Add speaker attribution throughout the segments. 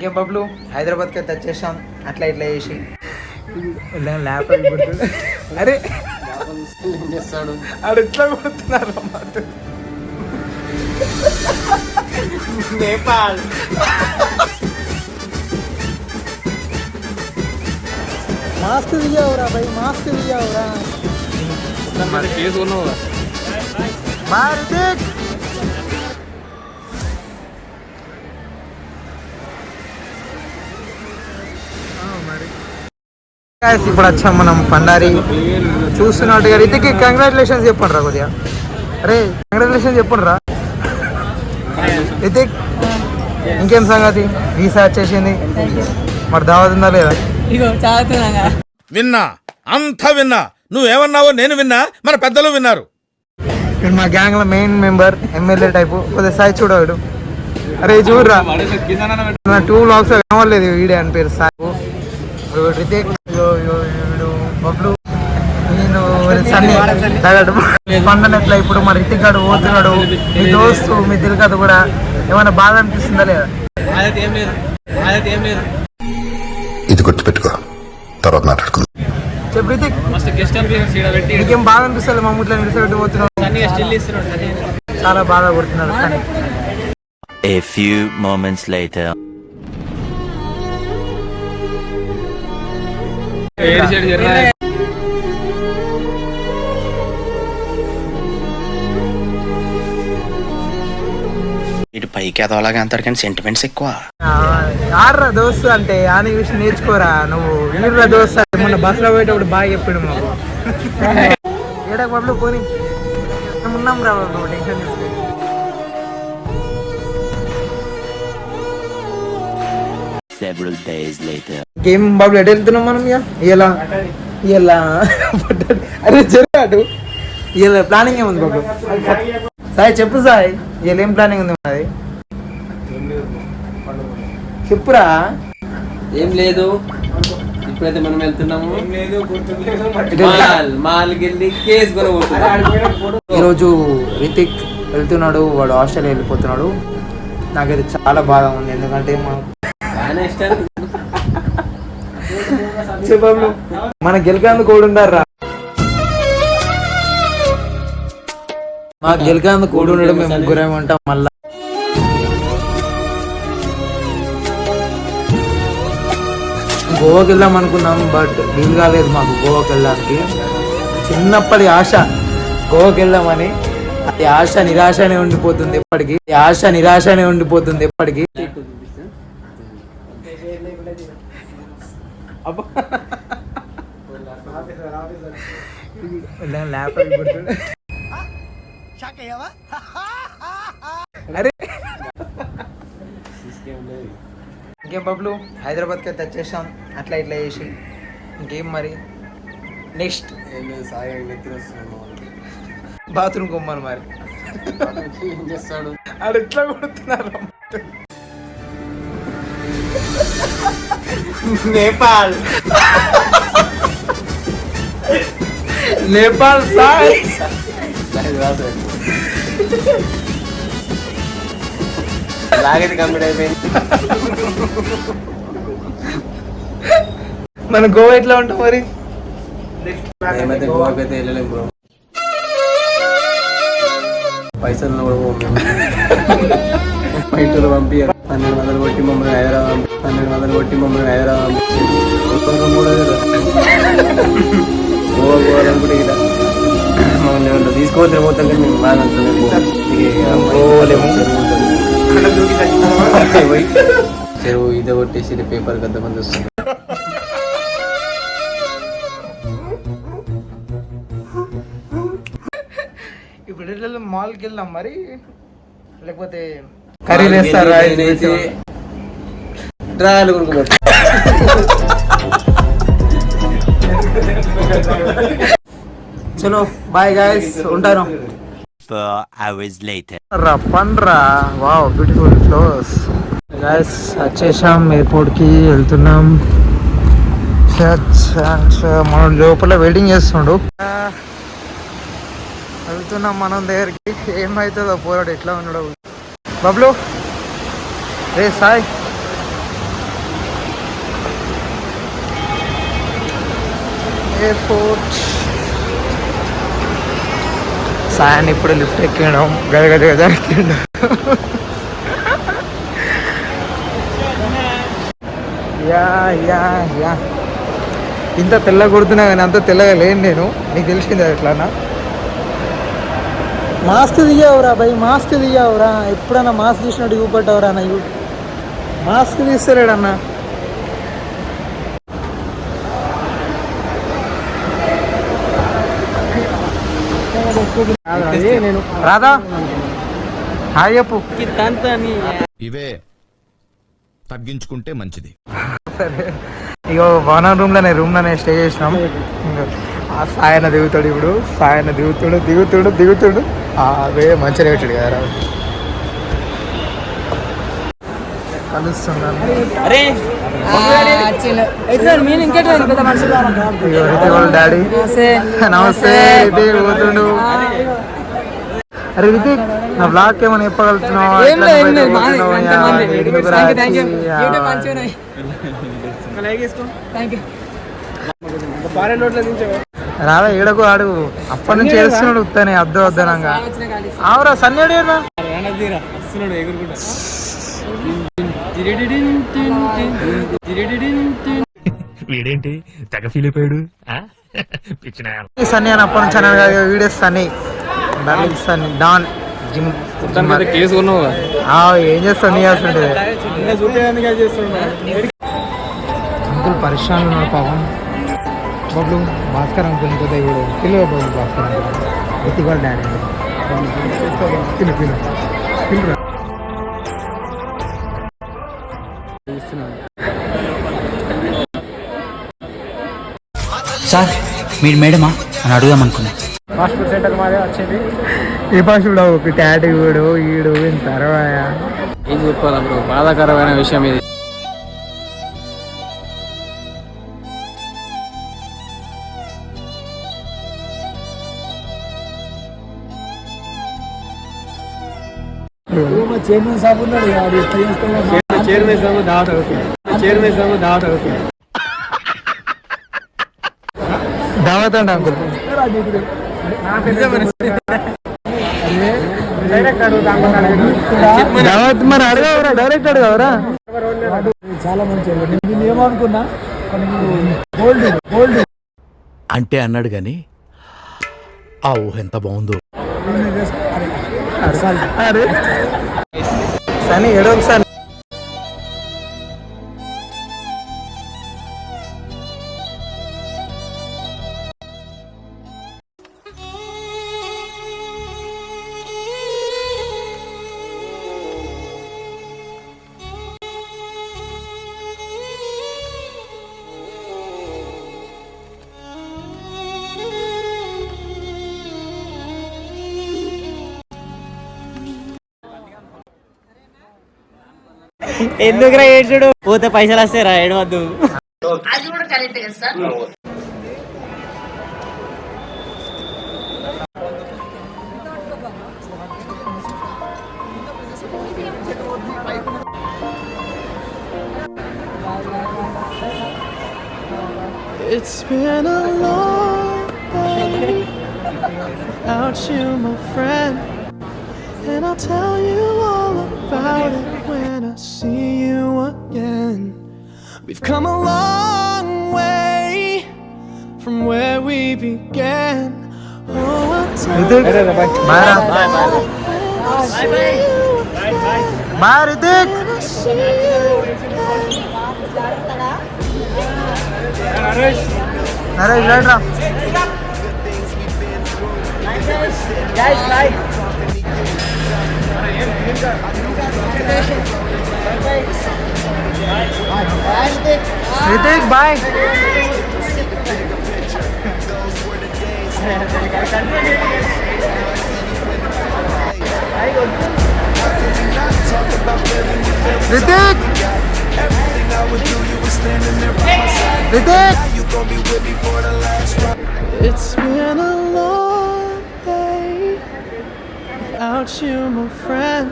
Speaker 1: ఇంకేం బబ్లు హైదరాబాద్కి అయితే వచ్చేసాం అట్లా ఇట్లా చేసి ల్యాప్టాప్ కొడుతుంది. అరే
Speaker 2: చేస్తాడు
Speaker 1: ఆడు ఎట్లా కొడుతున్నారు
Speaker 2: నేపాల్
Speaker 1: मास्क दिया हो रहा भाई, मास्क दिया हो रहा
Speaker 2: केस बोलना होगा
Speaker 1: बाहर देख। ఇప్పుడు వచ్చాం మనం పండారి చూస్తున్నట్టు గారు ఇతకి కంగ్రాచులేషన్స్ చెప్పండి రా కొద్దిగా. అరే కంగ్రాచులేషన్స్ చెప్పండి రా ఇతిక్. ఇంకేం సంగతి వీసా వచ్చేసింది మరి దావత్ ఉందా లేదా?
Speaker 3: విన్నా అంతా విన్నా, నువ్వేమన్నావో నేను విన్నా, మన పెద్దలు విన్నారు.
Speaker 1: ఇక్కడ మా గ్యాంగ్ లో మెయిన్ మెంబర్ ఎమ్మెల్యే టైపు కొద్దిగా సాయి చూడవాడు. అరే చూడరా 2 vlogs కనవలేదు వీడియో అని పేరు సాయి రితిక్ బబ్లు నేను సన్నీ తగడు పండనట్లా. ఇప్పుడు మా రితిక్ గాడు పోతున్నాడు, మీ దోస్తు మీ తిరగదు కూడా ఏమైనా బాధ అనిపిస్తుందా లేదా?
Speaker 4: ఇది గుర్తుపెట్టుకో, తర్వాత మాట్లాడుకుందాం.
Speaker 1: చెప్పు రితిక్, నీకేం బాగా అనిపిస్తుంది మా ముట్లా నిలిచిపెట్టి పోతున్నావు? చాలా బాగా కొడుతున్నాడు Sunny.
Speaker 5: A few moments later.
Speaker 6: ఇటు పైకి ఎదవలాగా అంటారు కానీ సెంటిమెంట్స్ ఎక్కువ.
Speaker 1: ఆర్రా దోస్తు అంటే ఆని విషయం నేర్చుకోరా నువ్వు. వీళ్ళ దోస్తు మొన్న బస్సులో పోయేటప్పుడు బాగా చెప్పాడు మాకు. ఏడా బాబులు పోనీ మేము ఉన్నాం రా బాబు, టెన్షన్ తీసుకో.
Speaker 5: Several days later.
Speaker 1: గేమ్ బాబులు ఎటు వెళ్తున్నాం మనం? ఇలా ఇలా అరే జరిగాడు ఇలా ప్లానింగ్ ఏముంది బాబు? సాయి చెప్పు సాయి, ఇలా ఏం ప్లానింగ్ ఉంది మరి చెప్పురా.
Speaker 2: ఏం లేదు, ఇప్పుడైతే మనం వెళ్తున్నాము మాల్కి వెళ్ళి కేసు కొనబోతున్నాం.
Speaker 1: ఈరోజు రితిక్ వెళ్తున్నాడు, వాడు ఆస్ట్రేలియా వెళ్ళిపోతున్నాడు. నాకైతే చాలా బాగా ఉంది, ఎందుకంటే చెప్పు మన గెలికేందుకు కోడుండారా, మా గెలికేందుకు కోడు ఉండడం మేము ముగ్గురేమంటాం. మళ్ళా గోవాకి వెళ్దాం అనుకున్నాం, బట్ వీలు కాలేదు మాకు గోవాకి వెళ్ళడానికి. చిన్నప్పటి ఆశ గోవాకి వెళ్దామని, అది ఆశ నిరాశనే ఉండిపోతుంది ఎప్పటికీ. ఆశ నిరాశనే ఉండిపోతుంది ఎప్పటికీ. అరే ఇంకేం బబ్లు హైదరాబాద్కి అయితే వచ్చేసాం అట్లా ఇట్లా చేసి. ఇంకేం మరి నెక్స్ట్ బాత్రూమ్ కొమ్మను మరి
Speaker 2: ఏం చేస్తాడు
Speaker 1: ఆడు ఎట్లా కొడుతున్నారు?
Speaker 2: నేపాల్
Speaker 1: నేపాల్ సాయి
Speaker 2: లాగైతే కంప్లీట్ అయిపోయింది.
Speaker 1: మన గోవా ఎట్లా ఉంటాం మరి?
Speaker 2: మేమైతే గోవాకి అయితే వెళ్ళలేము బ్రో, పైసలు కూడా బయటలు పంపించారు. 1200 కొట్టి మమ్మల్ని హైదరాబాద్, 1200 కొట్టి మమ్మల్ని హైదరాబాద్ గోవా పోవాలనుకుంటే ఇలా మమ్మల్ని ఏమన్నా తీసుకోవద్దు పోతాం, కానీ మేము బాగా చెరువు ఇదే కొట్టేసి పేపర్ గద్ద మంది వస్తుంది.
Speaker 1: ఇప్పుడు ఎట్లా మాల్కి వెళ్దాం మరి, లేకపోతే కర్రీలు వేస్తారు
Speaker 2: డ్రాయలు కొనుక్కోవచ్చు.
Speaker 1: చలో బాయ్ గాయస్, ఉంటాను.
Speaker 5: 4 hours later.
Speaker 1: పండ్రా వావ్ బ్యూటిఫుల్ ఫ్లోర్స్. గాయస్ వచ్చేసాం, ఎయిర్పోర్ట్కి వెళ్తున్నాం. మనం లోపల వెయిటింగ్ చేస్తుండు. వెళ్తున్నాం మనం దగ్గరికి. ఏమవుతుందో పోరాడు, ఎట్లా ఉన్నాడు బబ్లు. రే సాయి ఎయిర్పోర్ట్. సాయాన్ని ఇప్పుడు లిఫ్ట్ ఎక్కిండం గద గద గద ఎక్కిండు. యా యా యా ఇంత తెల్లగా కొడుతున్నా కానీ అంత తెల్లగా లేను నేను. నీకు తెలిసింది ఎట్లానా? మాస్క్ తీయవురా భయ్, మాస్క్ తీయవురా. ఎప్పుడన్నా మాస్క్ తీసినట్టు చూపెట్టవురా అన్న. మాస్క్ తీస్తలేడన్నా. నేను రాదా హాయ్ చెప్పు.
Speaker 3: ఇవే తగ్గించుకుంటే మంచిది.
Speaker 1: సరే ఇగో వనం రూమ్లోనే స్టే చేసినాం. ఆ సాయన దిగుతాడు ఇప్పుడు. సాయన దిగుతాడు. అవే మంచిగా పెట్టాడు కదా. కలుస్తున్నాను. డాడీ నమస్తే. పోతుండు. అరే రితిక్, నా బ్లాగ్ ఏమైనా చెప్పగలుగుతున్నావు? రాదా ఏడకు అడుగు. అప్పటి నుంచి ఏడుస్తున్నాడు ఉత్తనే అద్దనంగా. ఆవురా సన్నిడా
Speaker 7: వీడేంటి తెగ ఫీల్ అయిపోయాడు.
Speaker 1: సన్నీ అని అప్పటి నుంచి అన్నాడు. వీడియోస్ సన్నీ సన్నీ డాన్ జిమ్
Speaker 2: కేసు ఉన్నావు.
Speaker 1: ఏం చేస్తావు? నీ చేస్తుంటే అంకుల్ పరిశ్రమలు ఉన్నాడు పాపం. బాబు భాస్కర్ అంకుల్ ఇంకొద్దా ఇప్పుడు పిల్లలు బాబు భాస్కర్ అంకుల్ ఎత్తిగోళ్ళ డాడీ పిలురా.
Speaker 8: సార్ మీరు మేడమా అని అడుగుదాం అనుకున్నా.
Speaker 2: ఫాస్ట్ ఫుడ్ సెంటర్ మాదే వచ్చేది.
Speaker 1: ఏ ఫాస్ట్ ఫుడ్ ఒక టాటూ ఈడు తర్వాత
Speaker 2: ఏం చెప్పాలి బ్రో, బాధాకరమైన విషయం ఇది. చైర్మన్ సాబ్ ఉన్నాడు. చైర్మన్ సాబ్ దావత్ అవుతుంది.
Speaker 1: దావత్ అండి అంకుల్. దావత్ మరి అడగవరా, డైరెక్ట్ అడగవరా.
Speaker 2: చాలా మంచి నేను ఏమనుకున్నా గోల్డ్
Speaker 3: అంటే అన్నాడు గాని ఆ ఊహ ఎంత బాగుందో.
Speaker 1: సని ఏడో ఒకసారి
Speaker 8: ఎందుకురా ఏడ్చుడు? పోతే పైసలు వస్తాయి రా, ఏడవద్దు.
Speaker 9: It's been a long day without you, my friend, and I'll tell you all about it when I see you again. We've come a long way from where we began. Oh, I'll tell you
Speaker 1: bye Ritik. Naresh రైట్రా. Ritik bye. Ritik Ritik.
Speaker 9: it's been a long day without you, my friend,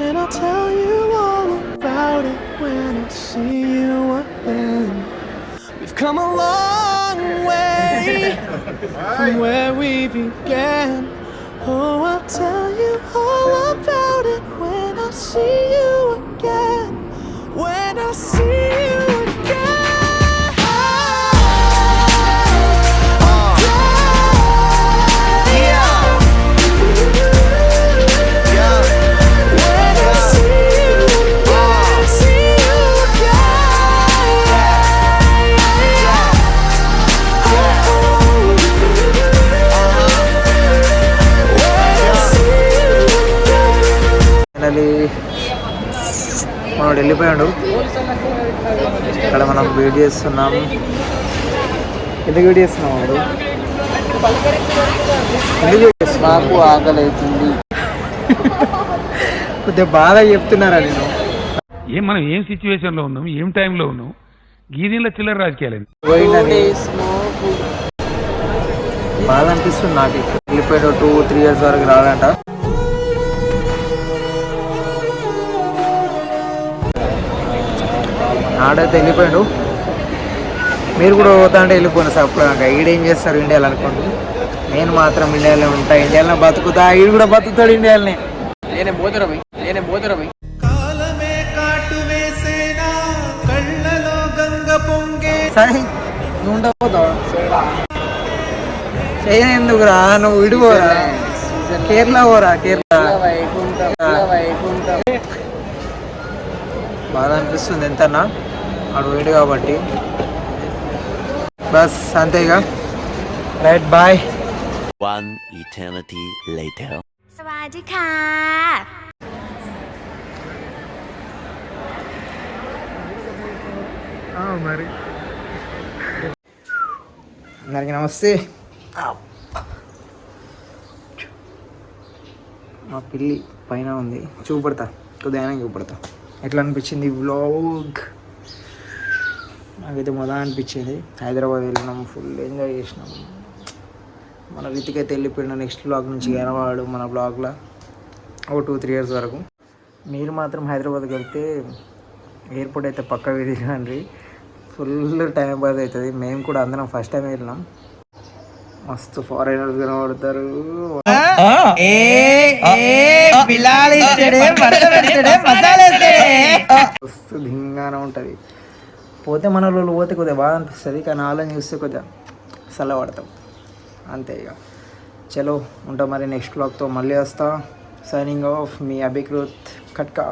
Speaker 9: and I'll tell you all about it when I see you again. We've come a long way away from where we began. Oh, I'll tell you all about it when I see you again. When I see you again.
Speaker 1: మనోడు వెళ్ళిపోయాడు. ఇక్కడ మనం wait చేస్తున్నాం. ఎందుకు wait చేస్తున్నాం? వాడు
Speaker 2: నాకు ఆకలి అవుతుంది.
Speaker 1: కొద్దిగా బాగా చెప్తున్నారా నేను?
Speaker 7: మనం ఏం సిచ్యువేషన్ లో ఉన్నాం, ఏం టైంలో ఉన్నాం, గీదీల చిల్లర రాజకీయాలండి.
Speaker 1: పోయిందని బాధ అనిపిస్తుంది నాకు. వెళ్ళిపోయాడు 2-3 years వరకు రాడంట. ఆడైతే వెళ్ళిపోయాడు. మీరు కూడా పోతా అంటే వెళ్ళిపోయిన సప్పుడు. ఈడేం చేస్తారు ఇండియాలో అనుకోండి. నేను మాత్రం ఇండియాలో ఉంటా, ఇండియాలో బతుకుతా. ఈడు కూడా బతుకుతాడు ఇండియాలోనే.
Speaker 2: నేనే పోతురా
Speaker 9: కాలమే కాటు వేసేనా కళ్ళలో గంగ పొంగే.
Speaker 1: సరే నువ్వు ఉండబోతావు. చేయను ఎందుకురా, నువ్వు విడిపోరా. కేరళ పోరా, కేరళ. బాధ అనిపిస్తుంది ఎంతన్నా. వాడు వేడు కాబట్టి బస్ అంతేగా. Right, bye.
Speaker 5: One eternity later.
Speaker 10: สวัสดีค่ะ
Speaker 1: మరి అందరికి నమస్తే. మా పిల్లి పైన ఉంది, చూపెడతా, కొద్దిగా చూపెడతా. ఎట్లా అనిపించింది వ్లాగ్? నాకైతే మొదలు అనిపించింది. హైదరాబాద్ వెళ్ళినాం, ఫుల్ ఎంజాయ్ చేసినాం. మన రీతికి అయితే వెళ్ళిపోయిన నెక్స్ట్ బ్లాగ్ నుంచి కనవాడు మన బ్లాగ్లో 2-3 years వరకు. మీరు మాత్రం హైదరాబాద్కి వెళ్తే ఎయిర్పోర్ట్ అయితే పక్క తిరగండి. ఫుల్ టైం పాస్ అవుతుంది. మేము కూడా అందరం ఫస్ట్ టైం వెళ్ళినాం. మస్తు ఫారినర్స్ కనబడతారు. మస్తు ధింగానే ఉంటుంది. పోతే మన వాళ్ళు పోతే కొద్దిగా బాగా అనిపిస్తుంది, కానీ ఆలోచన చూస్తే కొద్దిగా చల్లబడతాం అంతే. ఇక చలో ఉంటాం మరి. నెక్స్ట్ బ్లాగ్తో మళ్ళీ వస్తా. సైనింగ్ ఆఫ్ మీ అభికృత్ కట్కా.